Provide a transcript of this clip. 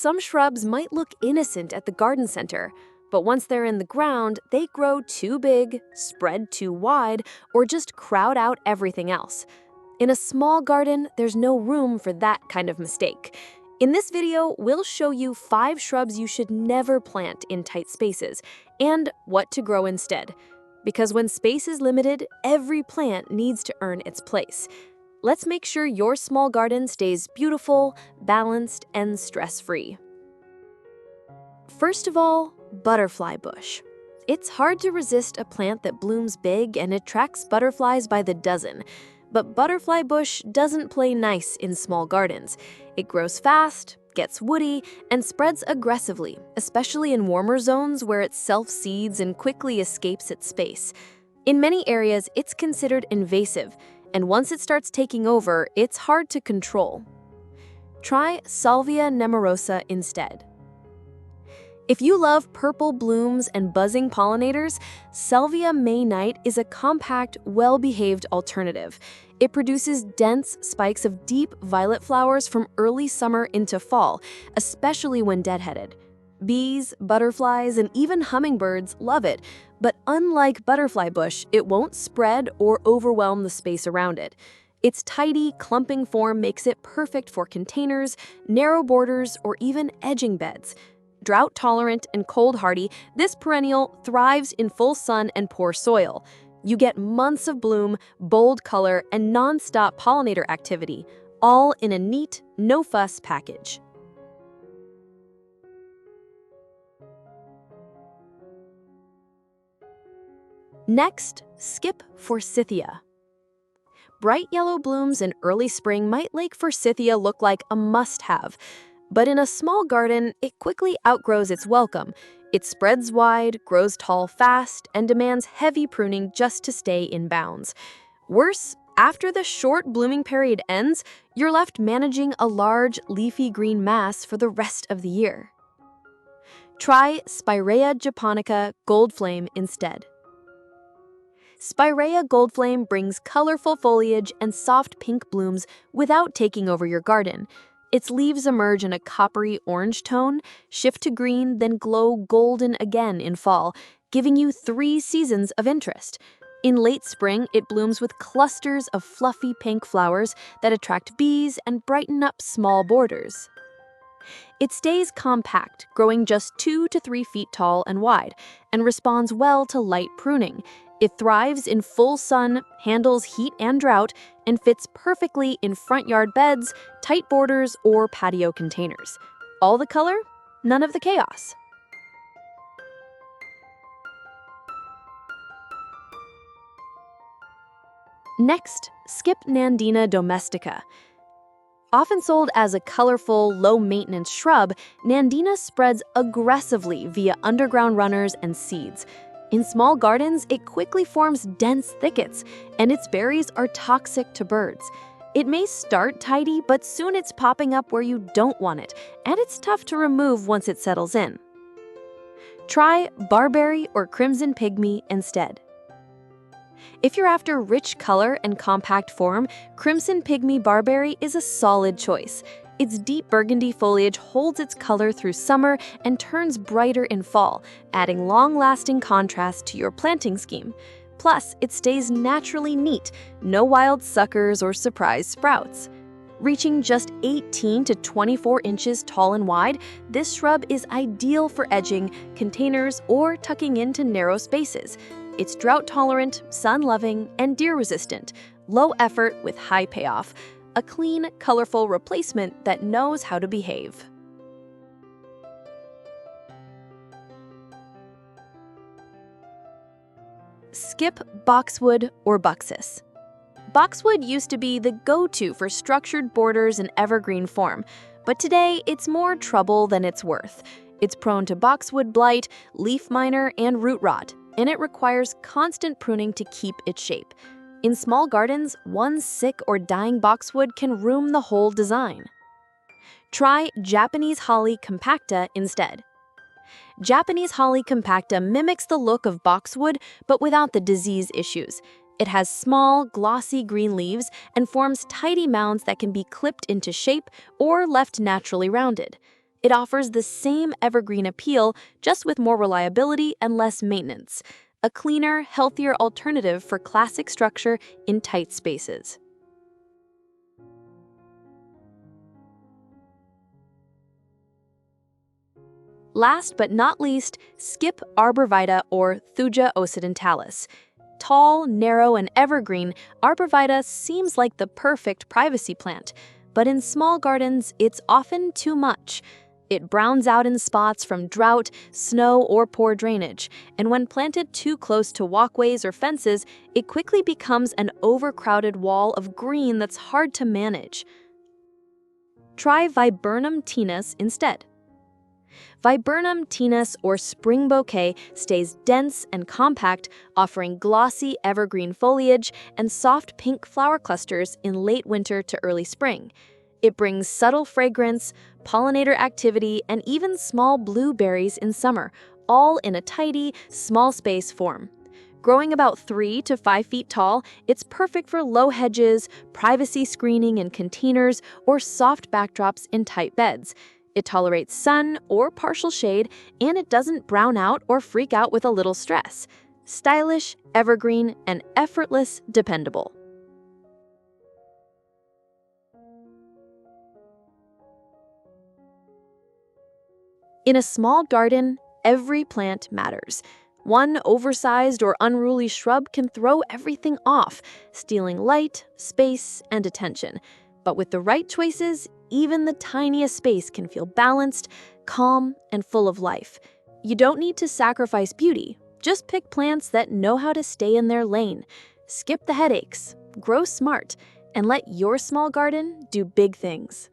Some shrubs might look innocent at the garden center, but once they're in the ground, they grow too big, spread too wide, or just crowd out everything else. In a small garden, there's no room for that kind of mistake. In this video, we'll show you 5 shrubs you should never plant in tight spaces, and what to grow instead. Because when space is limited, every plant needs to earn its place. Let's make sure your small garden stays beautiful, balanced, and stress-free. First of all, butterfly bush. It's hard to resist a plant that blooms big and attracts butterflies by the dozen. But butterfly bush doesn't play nice in small gardens. It grows fast, gets woody, and spreads aggressively, especially in warmer zones where it self-seeds and quickly escapes its space. In many areas, it's considered invasive, and once it starts taking over, it's hard to control. Try Salvia nemorosa instead. If you love purple blooms and buzzing pollinators, Salvia May Night is a compact, well-behaved alternative. It produces dense spikes of deep violet flowers from early summer into fall, especially when deadheaded. Bees, butterflies, and even hummingbirds love it, but unlike butterfly bush, it won't spread or overwhelm the space around it. Its tidy, clumping form makes it perfect for containers, narrow borders, or even edging beds. Drought-tolerant and cold-hardy, this perennial thrives in full sun and poor soil. You get months of bloom, bold color, and non-stop pollinator activity, all in a neat, no-fuss package. Next, skip forsythia. Bright yellow blooms in early spring might make forsythia look like a must-have. But in a small garden, it quickly outgrows its welcome. It spreads wide, grows tall fast, and demands heavy pruning just to stay in bounds. Worse, after the short blooming period ends, you're left managing a large, leafy green mass for the rest of the year. Try Spirea japonica goldflame instead. Spirea goldflame brings colorful foliage and soft pink blooms without taking over your garden. Its leaves emerge in a coppery orange tone, shift to green, then glow golden again in fall, giving you 3 seasons of interest. In late spring, it blooms with clusters of fluffy pink flowers that attract bees and brighten up small borders. It stays compact, growing just 2 to 3 feet tall and wide, and responds well to light pruning. It thrives in full sun, handles heat and drought, and fits perfectly in front yard beds, tight borders, or patio containers. All the color, none of the chaos. Next, skip Nandina domestica. Often sold as a colorful, low-maintenance shrub, Nandina spreads aggressively via underground runners and seeds. In small gardens, it quickly forms dense thickets, and its berries are toxic to birds. It may start tidy, but soon it's popping up where you don't want it, and it's tough to remove once it settles in. Try barberry or crimson pygmy instead. If you're after rich color and compact form, crimson pygmy barberry is a solid choice. Its deep burgundy foliage holds its color through summer and turns brighter in fall, adding long-lasting contrast to your planting scheme. Plus, it stays naturally neat, no wild suckers or surprise sprouts. Reaching just 18 to 24 inches tall and wide, this shrub is ideal for edging, containers, or tucking into narrow spaces. It's drought-tolerant, sun-loving, and deer-resistant, low effort with high payoff. A clean, colorful replacement that knows how to behave. Skip boxwood or buxus. Boxwood used to be the go-to for structured borders in evergreen form, but today it's more trouble than it's worth. It's prone to boxwood blight, leaf miner, and root rot, and it requires constant pruning to keep its shape. In small gardens, one sick or dying boxwood can ruin the whole design. Try Japanese holly compacta instead. Japanese holly compacta mimics the look of boxwood, but without the disease issues. It has small, glossy green leaves and forms tidy mounds that can be clipped into shape or left naturally rounded. It offers the same evergreen appeal, just with more reliability and less maintenance. A cleaner, healthier alternative for classic structure in tight spaces. Last but not least, skip arborvitae or Thuja occidentalis. Tall, narrow, and evergreen, arborvitae seems like the perfect privacy plant, but in small gardens, it's often too much. It browns out in spots from drought, snow, or poor drainage, and when planted too close to walkways or fences, it quickly becomes an overcrowded wall of green that's hard to manage. Try Viburnum tinus instead. Viburnum tinus or spring bouquet stays dense and compact, offering glossy evergreen foliage and soft pink flower clusters in late winter to early spring. It brings subtle fragrance, pollinator activity, and even small blueberries in summer, all in a tidy, small space form. Growing about 3 to 5 feet tall, it's perfect for low hedges, privacy screening in containers, or soft backdrops in tight beds. It tolerates sun or partial shade, and it doesn't brown out or freak out with a little stress. Stylish, evergreen, and effortless, dependable. In a small garden, every plant matters. One oversized or unruly shrub can throw everything off, stealing light, space, and attention. But with the right choices, even the tiniest space can feel balanced, calm, and full of life. You don't need to sacrifice beauty. Just pick plants that know how to stay in their lane. Skip the headaches, grow smart, and let your small garden do big things.